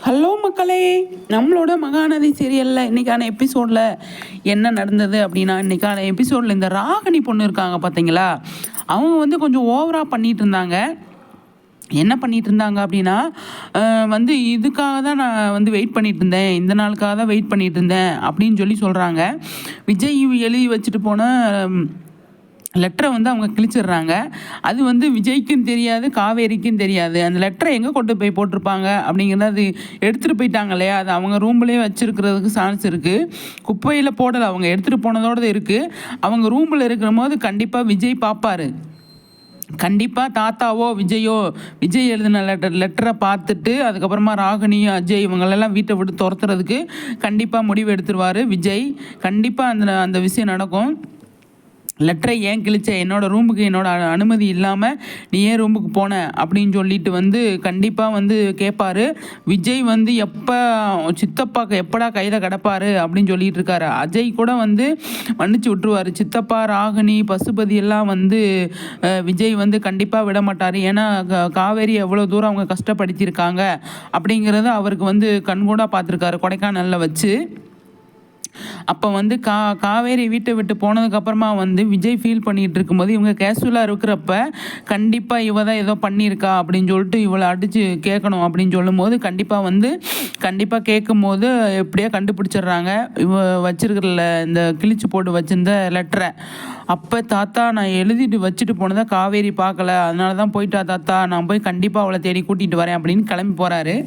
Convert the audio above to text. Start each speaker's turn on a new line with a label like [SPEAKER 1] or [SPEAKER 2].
[SPEAKER 1] Hello மக்களே, நம்மளோட மகாநதி சீரியலில் இன்றைக்கான எபிசோடில் என்ன நடந்தது அப்படின்னா, இன்றைக்கான எபிசோடில் இந்த ராகினி பொண்ணு இருக்காங்க பார்த்தீங்களா, அவங்க வந்து கொஞ்சம் ஓவராக பண்ணிகிட்டு இருந்தாங்க. என்ன பண்ணிகிட்டு இருந்தாங்க அப்படின்னா, இதுக்காக தான் நான் வந்து வெயிட் பண்ணிகிட்டு இருந்தேன், இந்த நாளுக்காக தான் வெயிட் பண்ணிகிட்டு இருந்தேன் அப்படின்னு சொல்லி சொல்கிறாங்க. விஜய் எழுதி வச்சுட்டு போன லெட்டரை வந்து அவங்க கிழிச்சிடுறாங்க. அது வந்து விஜய்க்கும் தெரியாது, காவேரிக்கும் தெரியாது. அந்த லெட்டரை எங்கே கொண்டு போய் போட்டிருப்பாங்க அப்படிங்கிறது அது எடுத்துகிட்டு போயிட்டாங்க இல்லையா, அது அவங்க ரூம்லேயே வச்சுருக்கிறதுக்கு சான்ஸ் இருக்குது. குப்பையில் போடலை, அவங்க எடுத்துகிட்டு போனதோடு இருக்குது. அவங்க ரூமில் இருக்கிற போது கண்டிப்பாக விஜய் பார்ப்பார். கண்டிப்பாக தாத்தாவோ விஜயோ விஜய் எழுதின லெட்டரை பார்த்துட்டு அதுக்கப்புறமா ராகினியும் அஜய் இவங்களெல்லாம் வீட்டை விட்டு துரத்துறதுக்கு கண்டிப்பாக முடிவு எடுத்துருவார் விஜய். கண்டிப்பாக அந்த விஷயம் நடக்கும். லெட்டரை ஏன் கிழிச்ச, என்னோடய ரூமுக்கு என்னோடய அனுமதி இல்லாமல் நீ ஏன் ரூமுக்கு போன அப்படின்னு சொல்லிட்டு வந்து கண்டிப்பாக வந்து கேட்பார் விஜய். வந்து எப்போ சித்தப்பாக்கு எப்படா கையில் கிடப்பார் அப்படின்னு சொல்லிட்டு இருக்காரு. அஜய் கூட வந்து மன்னிச்சு விட்டுருவார். சித்தப்பா, ராகினி, பசுபதி எல்லாம் வந்து விஜய் வந்து கண்டிப்பாக விட மாட்டார். ஏன்னா காவேரி எவ்வளோ தூரம் அவங்க கஷ்டப்படுத்தியிருக்காங்க அப்படிங்கிறத அவருக்கு வந்து கண்கூடாக பார்த்துருக்காரு கொடைக்கானலில் வச்சு. அப்போ வந்து காவேரி வீட்டை விட்டு போனதுக்கப்புறமா வந்து விஜய் ஃபீல் பண்ணிகிட்டு இருக்கும்போது இவங்க கேஷுவலாக இருக்கிறப்ப கண்டிப்பாக இவ தான் ஏதோ பண்ணியிருக்கா அப்படின்னு சொல்லிட்டு இவளை அடித்து கேட்கணும் அப்படின்னு சொல்லும்போது கண்டிப்பாக கேட்கும் போது எப்படியோ கண்டுபிடிச்சிடுறாங்க இவ வச்சிருக்கிறல இந்த கிழிச்சு போட்டு வச்சிருந்த லெட்டரை. அப்போ தாத்தா நான் எழுதிட்டு வச்சுட்டு போனதை காவேரி பார்க்கல, அதனால தான் போயிட்டா தாத்தா, நான் போய் கண்டிப்பாக அவளை தேடி கூட்டிகிட்டு வரேன் அப்படின்னு கிளம்பி போகிறாரு.